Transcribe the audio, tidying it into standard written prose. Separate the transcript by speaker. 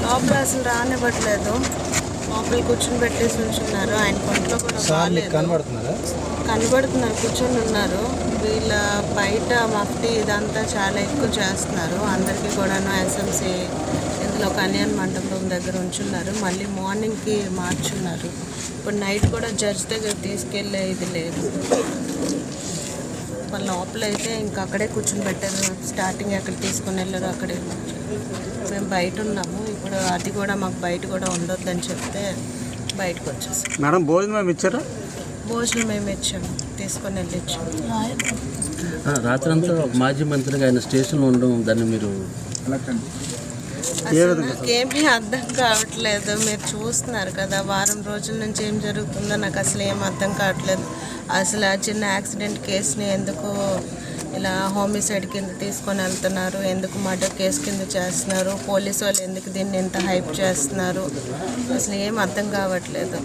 Speaker 1: లోపల అసలు రానివ్వట్లేదు. లోపల కూర్చొని పెట్టేసి ఉంచున్నారు. ఆయన కొంట్లో కూడా కనబడుతున్నారు, కూర్చొని ఉన్నారు. వీళ్ళ బయట మఫ్టీ ఇదంతా చాలా ఎక్కువ చేస్తున్నారు. అందరికీ కూడాను ఎస్ఎంసీ ఇందులో కళ్యాణ్ మండపం దగ్గర ఉంచున్నారు. మళ్ళీ మార్నింగ్కి మార్చున్నారు. ఇప్పుడు నైట్ కూడా జడ్జ్ దగ్గర తీసుకెళ్ళే ఇది లేదు. వాళ్ళ లోపల అయితే ఇంకా అక్కడే కూర్చొని పెట్టారు. స్టార్టింగ్ ఎక్కడ తీసుకుని వెళ్ళారు అక్కడే. మేము బయట ఉన్నాము. ఇప్పుడు అది కూడా మాకు బయట కూడా ఉండొద్దని చెప్తే బయటకు వచ్చేసాం.
Speaker 2: మేడం భోజనం మేము ఇచ్చారా?
Speaker 1: భోజనం మేము ఇచ్చాము, తీసుకొని వెళ్ళి ఇచ్చాము.
Speaker 3: రాత్రంతా మాజీ మంత్రిగా ఆయన స్టేషన్లో ఉండడం దాన్ని మీరు
Speaker 1: అసలు నాకేమీ అర్థం కావట్లేదు. మీరు చూస్తున్నారు కదా, వారం రోజుల నుంచి ఏం జరుగుతుందో నాకు అసలు ఏం అర్థం కావట్లేదు. అసలు ఆ చిన్న యాక్సిడెంట్ కేసుని ఎందుకు ఇలా హోమిసైడ్ కింద తీసుకొని వెళ్తున్నారు, ఎందుకు మర్డర్ కేసు కింద చేస్తున్నారు, పోలీసు వాళ్ళు ఎందుకు దీన్ని ఇంత హైప్ చేస్తున్నారు, అసలు ఏం అర్థం కావట్లేదు.